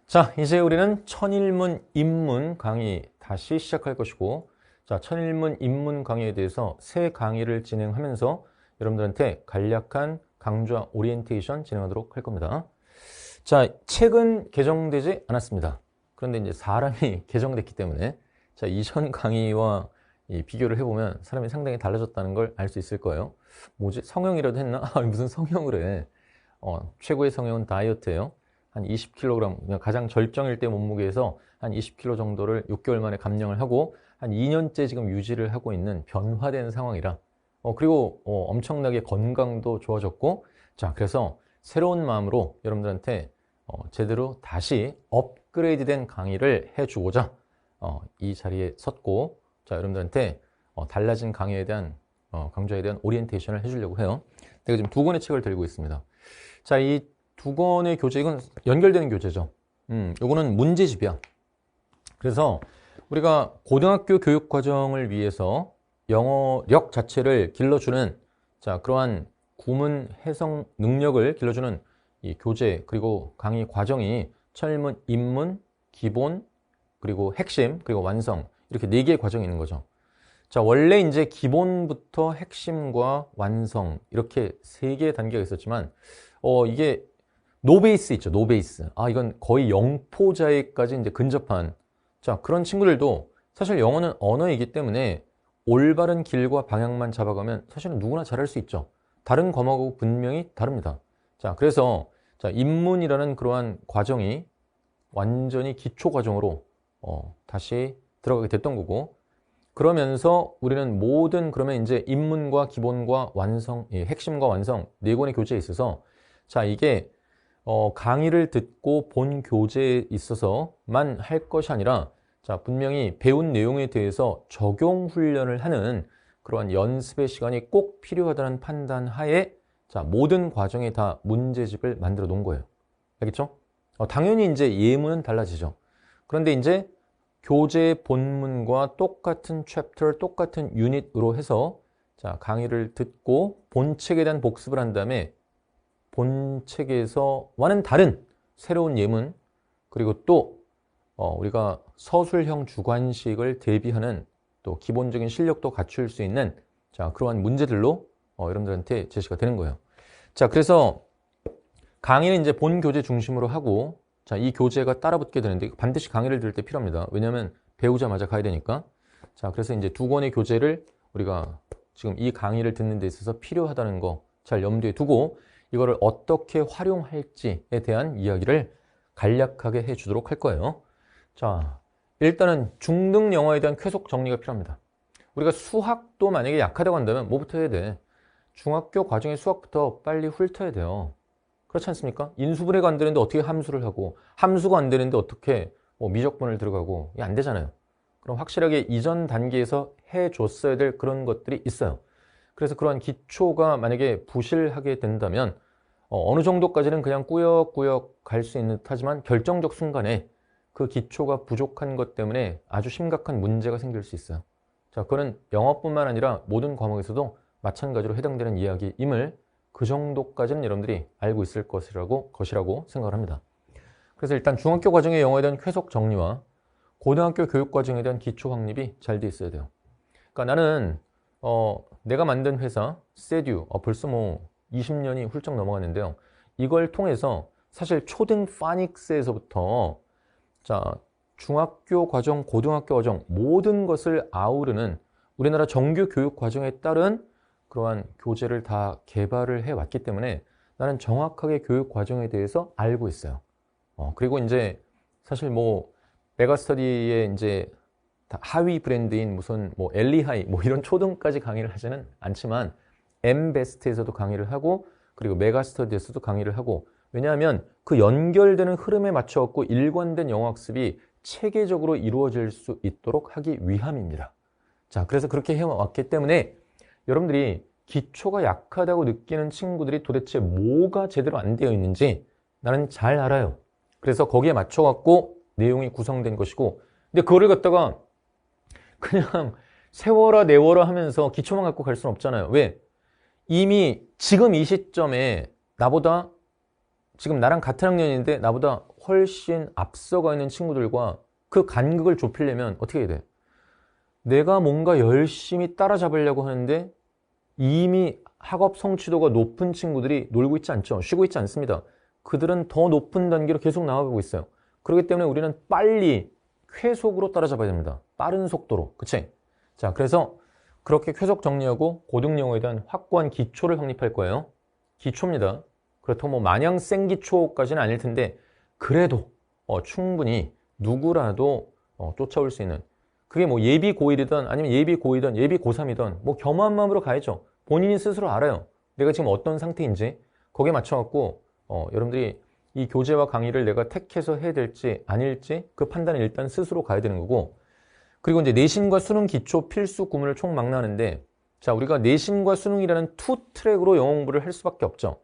자, 이제 우리는 천일문 입문 강의 다시 시작할 것이고, 자, 천일문 입문 강의에 대해서 새 강의를 진행하면서 여러분들한테 간략한 강좌 오리엔테이션 진행하도록 할 겁니다. 자, 책은 개정되지 않았습니다. 그런데 이제 사람이 개정됐기 때문에, 자, 이전 강의와 비교를 해보면 사람이 상당히 달라졌다는 걸 알 수 있을 거예요. 뭐지? 성형이라도 했나? 아, 무슨 성형을 해. 최고의 성형은 다이어트예요. 한 20kg, 가장 절정일 때 몸무게에서 한 20kg 정도를 6개월 만에 감량을 하고 한 2년째 지금 유지를 하고 있는 변화된 상황이라 그리고 엄청나게 건강도 좋아졌고, 자, 그래서 새로운 마음으로 여러분들한테 제대로 다시 업그레이드된 강의를 해주고자 이 자리에 섰고, 자, 여러분들한테 달라진 강의에 대한 강좌에 대한 오리엔테이션을 해주려고 해요. 제가 지금 두 권의 책을 들고 있습니다. 자, 이 두 권의 교재, 이건 연결되는 교재죠. 요거는 문제집이야. 그래서 우리가 고등학교 교육 과정을 위해서 영어력 자체를 길러주는, 자, 그러한 구문 해석 능력을 길러주는 이 교재, 그리고 강의 과정이 천일문, 입문, 기본, 그리고 핵심, 그리고 완성, 이렇게 4개의 과정이 있는 거죠. 자, 원래 이제 기본부터 핵심과 완성, 이렇게 3개의 단계가 있었지만, 이게 노베이스 있죠, 노베이스. 아, 이건 거의 영포자에까지 이제 근접한, 자, 그런 친구들도 사실 영어는 언어이기 때문에 올바른 길과 방향만 잡아가면 사실은 누구나 잘할 수 있죠. 다른 과목하고 분명히 다릅니다. 자, 그래서 자, 입문이라는 그러한 과정이 완전히 기초 과정으로 다시 들어가게 됐던 거고, 그러면서 우리는 모든, 그러면 이제 입문과 기본과 완성, 핵심과 완성 4권의 교재에 있어서, 자, 이게 강의를 듣고 본 교재에 있어서만 할 것이 아니라, 자, 분명히 배운 내용에 대해서 적용 훈련을 하는 그러한 연습의 시간이 꼭 필요하다는 판단 하에, 자, 모든 과정에 다 문제집을 만들어 놓은 거예요. 알겠죠? 당연히 이제 예문은 달라지죠. 그런데 이제 교재 본문과 똑같은 챕터, 똑같은 유닛으로 해서, 자, 강의를 듣고 본 책에 대한 복습을 한 다음에 본 책에서와는 다른 새로운 예문, 그리고 또 우리가 서술형 주관식을 대비하는 또 기본적인 실력도 갖출 수 있는, 자, 그러한 문제들로 여러분들한테 제시가 되는 거예요. 자, 그래서 강의는 이제 본 교재 중심으로 하고, 자, 이 교재가 따라붙게 되는데 반드시 강의를 들을 때 필요합니다. 왜냐하면 배우자마자 가야 되니까. 자, 그래서 이제 2권의 교재를 우리가 지금 이 강의를 듣는 데 있어서 필요하다는 거 잘 염두에 두고 이거를 어떻게 활용할지에 대한 이야기를 간략하게 해주도록 할 거예요. 자, 일단은 중등 영어에 대한 쾌속 정리가 필요합니다. 우리가 수학도 만약에 약하다고 한다면 뭐부터 해야 돼? 중학교 과정의 수학부터 빨리 훑어야 돼요. 그렇지 않습니까? 인수분해가 안 되는데 어떻게 함수를 하고, 함수가 안 되는데 어떻게 미적분을 들어가고, 이게 안 되잖아요. 그럼 확실하게 이전 단계에서 해줬어야 될 그런 것들이 있어요. 그래서 그러한 기초가 만약에 부실하게 된다면 어느 정도까지는 그냥 꾸역꾸역 갈 수 있는 듯하지만 결정적 순간에 그 기초가 부족한 것 때문에 아주 심각한 문제가 생길 수 있어요. 자, 그거는 영어뿐만 아니라 모든 과목에서도 마찬가지로 해당되는 이야기임을 그 정도까지는 여러분들이 알고 있을 것이라고 생각을 합니다. 그래서 일단 중학교 과정의 영어에 대한 쾌속 정리와 고등학교 교육 과정에 대한 기초 확립이 잘 돼 있어야 돼요. 그러니까 나는 내가 만든 회사 세듀 벌써 뭐 20년이 훌쩍 넘어갔는데요. 이걸 통해서 사실 초등 파닉스에서부터, 자, 중학교 과정, 고등학교 과정 모든 것을 아우르는 우리나라 정규 교육 과정에 따른 그러한 교재를 다 개발을 해왔기 때문에 나는 정확하게 교육 과정에 대해서 알고 있어요. 그리고 이제 사실 뭐 메가스터디에 이제 하위 브랜드인 무슨 뭐 엘리하이 뭐 이런 초등까지 강의를 하지는 않지만 엠베스트에서도 강의를 하고, 그리고 메가스터디에서도 강의를 하고, 왜냐하면 그 연결되는 흐름에 맞춰갖고 일관된 영어학습이 체계적으로 이루어질 수 있도록 하기 위함입니다. 자, 그래서 그렇게 해왔기 때문에 여러분들이 기초가 약하다고 느끼는 친구들이 도대체 뭐가 제대로 안 되어 있는지 나는 잘 알아요. 그래서 거기에 맞춰갖고 내용이 구성된 것이고, 근데 그거를 갖다가 그냥 세워라 내워라 하면서 기초만 갖고 갈 수는 없잖아요. 왜? 이미 지금 이 시점에 나보다, 지금 나랑 같은 학년인데 나보다 훨씬 앞서가 있는 친구들과 그 간극을 좁히려면 어떻게 해야 돼? 내가 뭔가 열심히 따라잡으려고 하는데 이미 학업 성취도가 높은 친구들이 놀고 있지 않죠. 쉬고 있지 않습니다. 그들은 더 높은 단계로 계속 나아가고 있어요. 그렇기 때문에 우리는 빨리 쾌속으로 따라잡아야 됩니다. 빠른 속도로. 그치? 자, 그래서 그렇게 쾌속 정리하고 고등영어에 대한 확고한 기초를 확립할 거예요. 기초입니다. 그렇다고 뭐 마냥 센 기초까지는 아닐 텐데 그래도 충분히 누구라도 쫓아올 수 있는 그게 뭐 예비 고1이든 아니면 예비 고2든 예비 고3이든 뭐 겸허한 마음으로 가야죠. 본인이 스스로 알아요. 내가 지금 어떤 상태인지 거기에 맞춰갖고 여러분들이 이 교재와 강의를 내가 택해서 해야 될지 아닐지 그 판단을 일단 스스로 가야 되는 거고 그리고 이제 내신과 수능 기초 필수 구문을 총 망라하는데 자 우리가 내신과 수능이라는 투 트랙으로 영어 공부를 할 수밖에 없죠.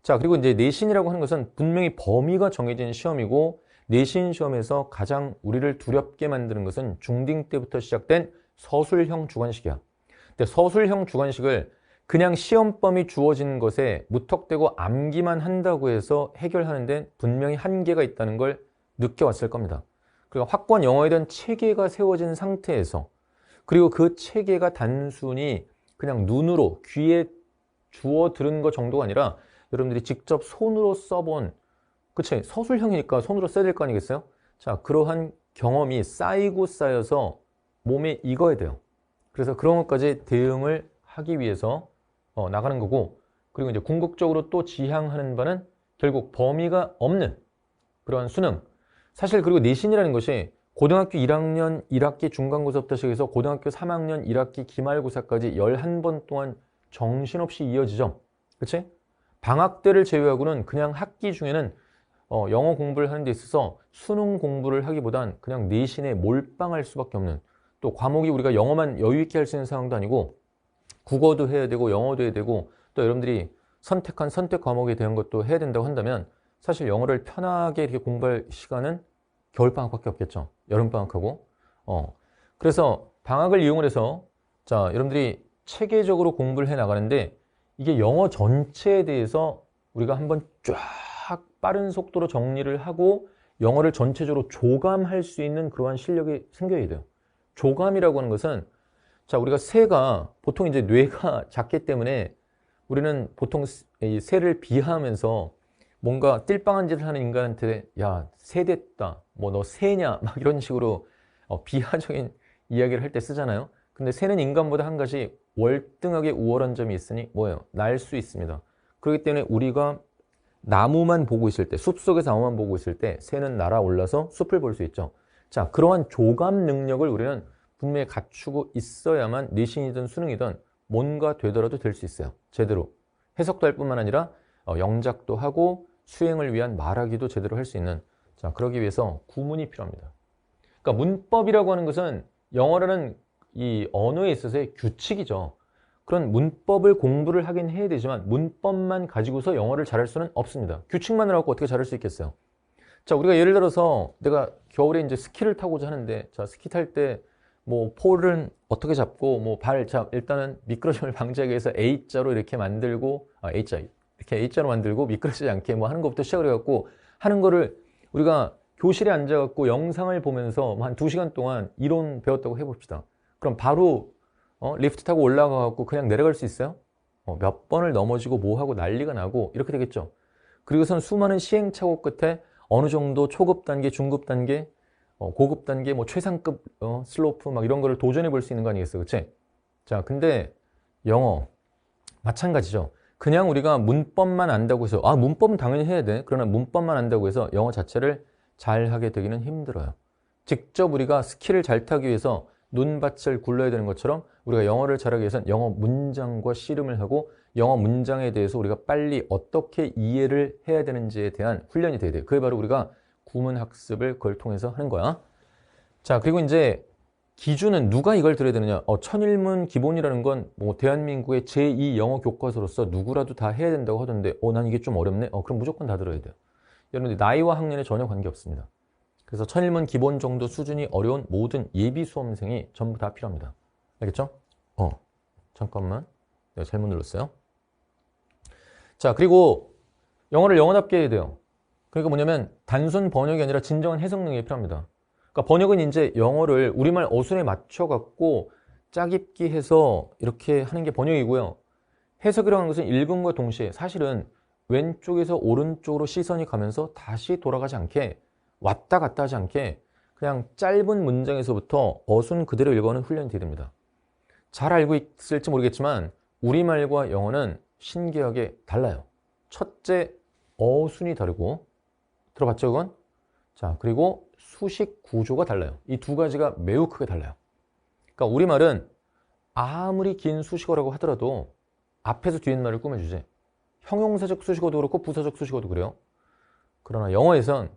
자 그리고 이제 내신이라고 하는 것은 분명히 범위가 정해진 시험이고 내신 시험에서 가장 우리를 두렵게 만드는 것은 중딩 때부터 시작된 서술형 주관식이야. 근데 서술형 주관식을 그냥 시험 범위 주어진 것에 무턱대고 암기만 한다고 해서 해결하는 데 분명히 한계가 있다는 걸 느껴왔을 겁니다. 그러니까 확고한 영어에 대한 체계가 세워진 상태에서 그리고 그 체계가 단순히 그냥 눈으로 귀에 주워 들은 것 정도가 아니라 여러분들이 직접 손으로 써본 그치? 서술형이니까 손으로 써야 될 거 아니겠어요? 자, 그러한 경험이 쌓이고 쌓여서 몸에 익어야 돼요. 그래서 그런 것까지 대응을 하기 위해서 나가는 거고 그리고 이제 궁극적으로 또 지향하는 바는 결국 범위가 없는 그러한 수능 사실 그리고 내신이라는 것이 고등학교 1학년 1학기 중간고사부터 시작해서 고등학교 3학년 1학기 기말고사까지 11번 동안 정신없이 이어지죠. 그치? 방학 때를 제외하고는 그냥 학기 중에는 영어 공부를 하는 데 있어서 수능 공부를 하기보단 그냥 내신에 몰빵할 수밖에 없는 또 과목이 우리가 영어만 여유 있게 할 수 있는 상황도 아니고 국어도 해야 되고 영어도 해야 되고 또 여러분들이 선택한 선택 과목에 대한 것도 해야 된다고 한다면 사실 영어를 편하게 이렇게 공부할 시간은 겨울방학밖에 없겠죠. 여름방학하고 그래서 방학을 이용을 해서 자 여러분들이 체계적으로 공부를 해 나가는데 이게 영어 전체에 대해서 우리가 한번 쫙 빠른 속도로 정리를 하고 영어를 전체적으로 조감할 수 있는 그러한 실력이 생겨야 돼요. 조감이라고 하는 것은 자 우리가 새가 보통 이제 뇌가 작기 때문에 우리는 보통 이 새를 비하하면서 뭔가 띨빵한 짓을 하는 인간한테 야 새 됐다 뭐 너 새냐 막 이런 식으로 비하적인 이야기를 할 때 쓰잖아요. 근데 새는 인간보다 한 가지 월등하게 우월한 점이 있으니 뭐예요? 날 수 있습니다. 그렇기 때문에 우리가 나무만 보고 있을 때, 숲속에서 나무만 보고 있을 때 새는 날아올라서 숲을 볼 수 있죠. 자, 그러한 조감 능력을 우리는 분명히 갖추고 있어야만 내신이든 수능이든 뭔가 되더라도 될 수 있어요. 제대로. 해석도 할 뿐만 아니라 영작도 하고 수행을 위한 말하기도 제대로 할 수 있는 자, 그러기 위해서 구문이 필요합니다. 그러니까 문법이라고 하는 것은 영어라는 이 언어에 있어서의 규칙이죠. 그런 문법을 공부를 하긴 해야 되지만 문법만 가지고서 영어를 잘할 수는 없습니다. 규칙만을 갖고 어떻게 잘할 수 있겠어요? 자, 우리가 예를 들어서 내가 겨울에 이제 스키를 타고자 하는데 자, 스키 탈 때 뭐 폴은 어떻게 잡고 뭐 자, 일단은 미끄러짐을 방지하기 위해서 A자로 이렇게 만들고 A자 이렇게 A자로 만들고 미끄러지지 않게 뭐 하는 것부터 시작을 해갖고 하는 거를 우리가 교실에 앉아갖고 영상을 보면서 한 2시간 동안 이론 배웠다고 해봅시다. 그럼 바로 리프트 타고 올라가갖고 그냥 내려갈 수 있어요? 몇 번을 넘어지고 뭐하고 난리가 나고 이렇게 되겠죠. 그리고선 수많은 시행착오 끝에 어느 정도 초급 단계, 중급 단계, 고급 단계, 뭐 최상급 슬로프 막 이런 거를 도전해 볼 수 있는 거 아니겠어요? 그치? 자, 근데 영어 마찬가지죠. 그냥 우리가 문법만 안다고 해서 문법은 당연히 해야 돼. 그러나 문법만 안다고 해서 영어 자체를 잘 하게 되기는 힘들어요. 직접 우리가 스키를 잘 타기 위해서 눈밭을 굴러야 되는 것처럼 우리가 영어를 잘하기 위해서는 영어 문장과 씨름을 하고 영어 문장에 대해서 우리가 빨리 어떻게 이해를 해야 되는지에 대한 훈련이 돼야 돼요. 그게 바로 우리가 구문 학습을 그걸 통해서 하는 거야. 자, 그리고 이제 기준은 누가 이걸 들어야 되느냐? 천일문 기본이라는 건 뭐 대한민국의 제2 영어 교과서로서 누구라도 다 해야 된다고 하던데 난 이게 좀 어렵네? 그럼 무조건 다 들어야 돼요. 여러분들 나이와 학년에 전혀 관계없습니다. 그래서 천일문 기본 정도 수준이 어려운 모든 예비 수험생이 전부 다 필요합니다. 알겠죠? 잠깐만. 내가 잘못 눌렀어요. 자, 그리고 영어를 영어답게 해야 돼요. 그러니까 뭐냐면 단순 번역이 아니라 진정한 해석 능력이 필요합니다. 그러니까 번역은 이제 영어를 우리말 어순에 맞춰갖고 짜깁기 해서 이렇게 하는 게 번역이고요. 해석이라고 하는 것은 읽음과 동시에 사실은 왼쪽에서 오른쪽으로 시선이 가면서 다시 돌아가지 않게 왔다 갔다 하지 않게 그냥 짧은 문장에서부터 어순 그대로 읽어가는 훈련이 돼야 됩니다. 잘 알고 있을지 모르겠지만 우리말과 영어는 신기하게 달라요. 첫째, 어순이 다르고 들어봤죠 그건? 자, 그리고 수식 구조가 달라요. 이 두 가지가 매우 크게 달라요. 그러니까 우리말은 아무리 긴 수식어라고 하더라도 앞에서 뒷말을 꾸며주지. 형용사적 수식어도 그렇고 부사적 수식어도 그래요. 그러나 영어에선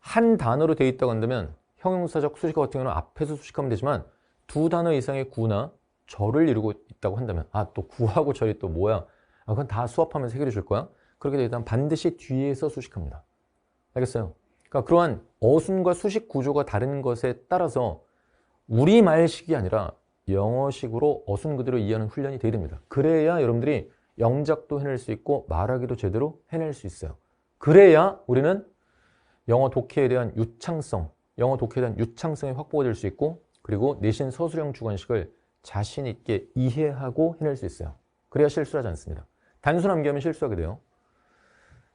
한 단어로 되어 있다고 한다면 형용사적 수식어 같은 경우는 앞에서 수식하면 되지만 두 단어 이상의 구나 절을 이루고 있다고 한다면 또 구하고 절이 또 뭐야? 그건 다 수업하면서 해결해 줄 거야. 그렇게 되면 반드시 뒤에서 수식합니다. 알겠어요? 그러니까 그러한 어순과 수식 구조가 다른 것에 따라서 우리말식이 아니라 영어식으로 어순 그대로 이해하는 훈련이 돼야 됩니다. 그래야 여러분들이 영작도 해낼 수 있고 말하기도 제대로 해낼 수 있어요. 그래야 우리는 영어 독해에 대한 유창성, 영어 독해에 대한 유창성이 확보가 될 수 있고 그리고 내신 서술형 주관식을 자신 있게 이해하고 해낼 수 있어요. 그래야 실수를 하지 않습니다. 단순 암기하면 실수하게 돼요.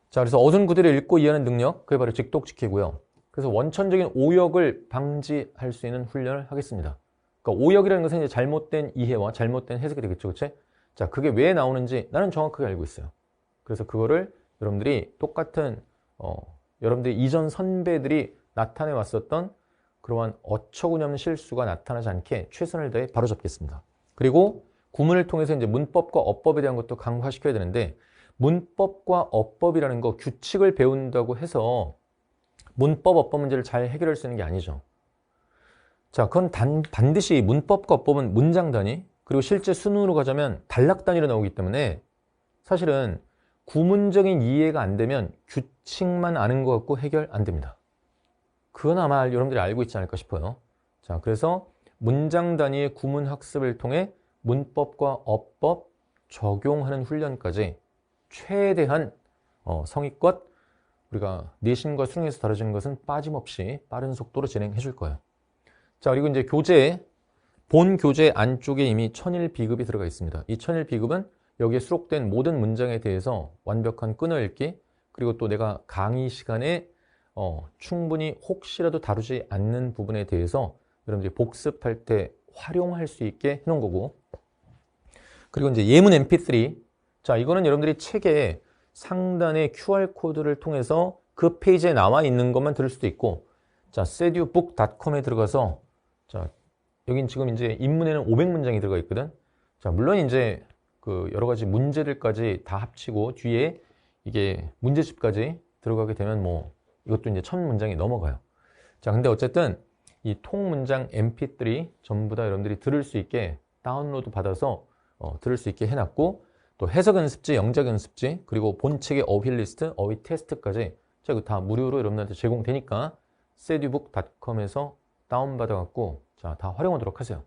자, 그래서 어순 그대로 읽고 이해하는 능력, 그게 바로 직독직해고요. 그래서 원천적인 오역을 방지할 수 있는 훈련을 하겠습니다. 그러니까 오역이라는 것은 이제 잘못된 이해와 잘못된 해석이 되겠죠, 그치? 자, 그게 왜 나오는지 나는 정확하게 알고 있어요. 그래서 그거를 여러분들이 똑같은 여러분들이 이전 선배들이 나타내 왔었던 그러한 어처구니없는 실수가 나타나지 않게 최선을 다해 바로잡겠습니다. 그리고 구문을 통해서 이제 문법과 어법에 대한 것도 강화시켜야 되는데 문법과 어법이라는 거 규칙을 배운다고 해서 문법, 어법 문제를 잘 해결할 수 있는 게 아니죠. 자, 그건 반드시 문법과 어법은 문장 단위, 그리고 실제 수능으로 가자면 단락 단위로 나오기 때문에 사실은 구문적인 이해가 안 되면 규칙만 아는 것 같고 해결 안 됩니다. 그건 아마 여러분들이 알고 있지 않을까 싶어요. 자, 그래서 문장 단위의 구문 학습을 통해 문법과 어법 적용하는 훈련까지 최대한 성의껏 우리가 내신과 수능에서 다뤄지는 것은 빠짐없이 빠른 속도로 진행해 줄 거예요. 자, 그리고 이제 본 교재 안쪽에 이미 천일 비급이 들어가 있습니다. 이 천일 비급은 여기에 수록된 모든 문장에 대해서 완벽한 끊어읽기, 그리고 또 내가 강의 시간에 충분히 혹시라도 다루지 않는 부분에 대해서 여러분들이 복습할 때 활용할 수 있게 해놓은 거고, 그리고 이제 예문 mp3. 자, 이거는 여러분들이 책에 상단의 QR코드를 통해서 그 페이지에 나와 있는 것만 들을 수도 있고, 자, sedubook.com에 들어가서, 자, 여긴 지금 이제 입문에는 500문장이 들어가 있거든. 자, 물론 이제 그 여러 가지 문제들까지 다 합치고 뒤에 이게 문제집까지 들어가게 되면 뭐 이것도 이제 1000문장이 넘어가요. 자, 근데 어쨌든 이 통문장 mp3 전부 다 여러분들이 들을 수 있게 다운로드 받아서 들을 수 있게 해놨고, 또 해석 연습지, 영작 연습지, 그리고 본책의 어휘 리스트, 어휘 테스트까지 자, 이거 다 무료로 여러분들한테 제공되니까 sedubook.com에서 다운받아갖고 자, 다 활용하도록 하세요.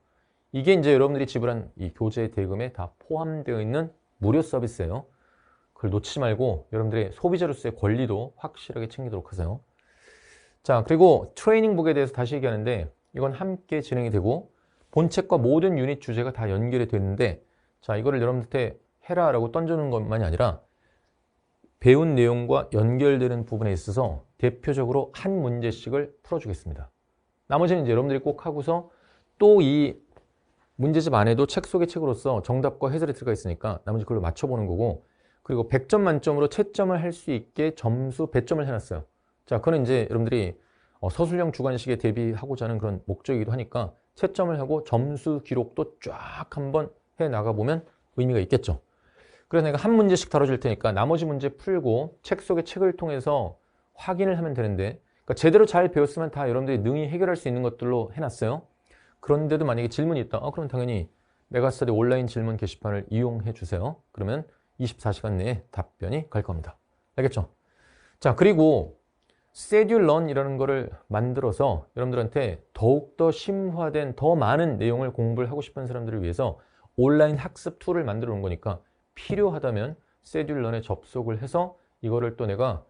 이게 이제 여러분들이 지불한 이 교재 대금에 다 포함되어 있는 무료 서비스예요. 그걸 놓치지 말고 여러분들의 소비자로서의 권리도 확실하게 챙기도록 하세요. 자, 그리고 트레이닝북에 대해서 다시 얘기하는데 이건 함께 진행이 되고 본책과 모든 유닛 주제가 다 연결이 되는데, 자, 이거를 여러분들한테 해라라고 던져놓은 것만이 아니라 배운 내용과 연결되는 부분에 있어서 대표적으로 한 문제씩을 풀어주겠습니다. 나머지는 이제 여러분들이 꼭 하고서 또 이 문제집 안에도 책 속의 책으로서 정답과 해설이 들어가 있으니까 나머지 그걸로 맞춰보는 거고, 그리고 100점 만점으로 채점을 할 수 있게 점수 배점을 해놨어요. 자, 그건 이제 여러분들이 서술형 주관식에 대비하고자 하는 그런 목적이기도 하니까 채점을 하고 점수 기록도 쫙 한번 해 나가보면 의미가 있겠죠. 그래서 내가 한 문제씩 다뤄줄 테니까 나머지 문제 풀고 책 속의 책을 통해서 확인을 하면 되는데, 그러니까 제대로 잘 배웠으면 다 여러분들이 능히 해결할 수 있는 것들로 해놨어요. 그런데도 만약에 질문이 있다. 그럼 당연히 메가스터디 온라인 질문 게시판을 이용해 주세요. 그러면 24시간 내에 답변이 갈 겁니다. 알겠죠? 자, 그리고 세듈런이라는 거를 만들어서 여러분들한테 더욱더 심화된 더 많은 내용을 공부를 하고 싶은 사람들을 위해서 온라인 학습 툴을 만들어 놓은 거니까 필요하다면 세듈런에 접속을 해서 이거를 또 내가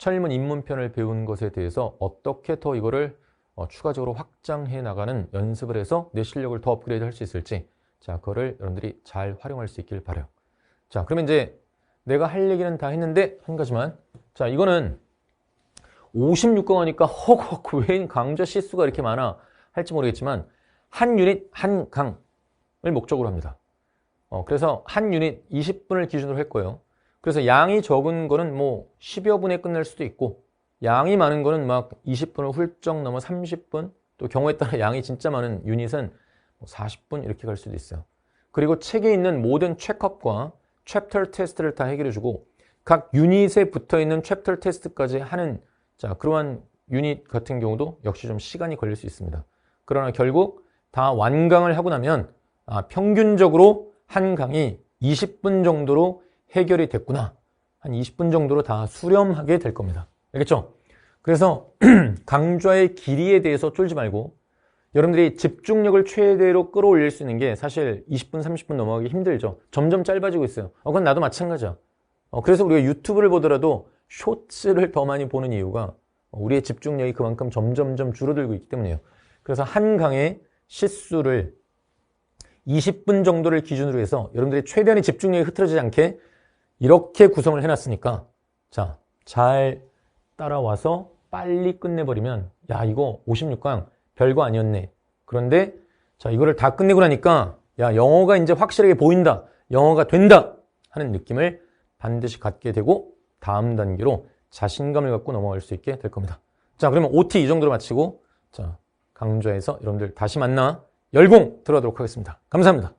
천일문 입문편을 배운 것에 대해서 어떻게 더 이거를 추가적으로 확장해 나가는 연습을 해서 내 실력을 더 업그레이드 할 수 있을지, 자, 그거를 여러분들이 잘 활용할 수 있길 바라요. 자, 그러면 이제 내가 할 얘기는 다 했는데 한 가지만, 자, 이거는 56강 하니까 허걱 왜 강좌 시수가 이렇게 많아 할지 모르겠지만 한 유닛 한 강을 목적으로 합니다. 그래서 한 유닛 20분을 기준으로 할 거예요. 그래서 양이 적은 거는 뭐 10여 분에 끝날 수도 있고, 양이 많은 거는 막 20분을 훌쩍 넘어 30분, 또 경우에 따라 양이 진짜 많은 유닛은 40분 이렇게 갈 수도 있어요. 그리고 책에 있는 모든 체크업과 챕터 테스트를 다 해결해주고 각 유닛에 붙어있는 챕터 테스트까지 하는, 자, 그러한 유닛 같은 경우도 역시 좀 시간이 걸릴 수 있습니다. 그러나 결국 다 완강을 하고 나면 평균적으로 한 강이 20분 정도로 해결이 됐구나. 한 20분 정도로 다 수렴하게 될 겁니다. 알겠죠? 그래서 강좌의 길이에 대해서 쫄지 말고 여러분들이 집중력을 최대로 끌어올릴 수 있는 게 사실 20분, 30분 넘어가기 힘들죠. 점점 짧아지고 있어요. 그건 나도 마찬가지야. 그래서 우리가 유튜브를 보더라도 쇼츠를 더 많이 보는 이유가 우리의 집중력이 그만큼 점점점 줄어들고 있기 때문이에요. 그래서 한 강의 시수를 20분 정도를 기준으로 해서 여러분들이 최대한의 집중력이 흐트러지지 않게 이렇게 구성을 해놨으니까, 자, 잘 따라와서 빨리 끝내버리면, 야, 이거 56강 별거 아니었네. 그런데 자, 이거를 다 끝내고 나니까, 야, 영어가 이제 확실하게 보인다, 영어가 된다 하는 느낌을 반드시 갖게 되고 다음 단계로 자신감을 갖고 넘어갈 수 있게 될 겁니다. 자, 그러면 OT 이 정도로 마치고, 자, 강좌에서 여러분들 다시 만나 열공 들어가도록 하겠습니다. 감사합니다.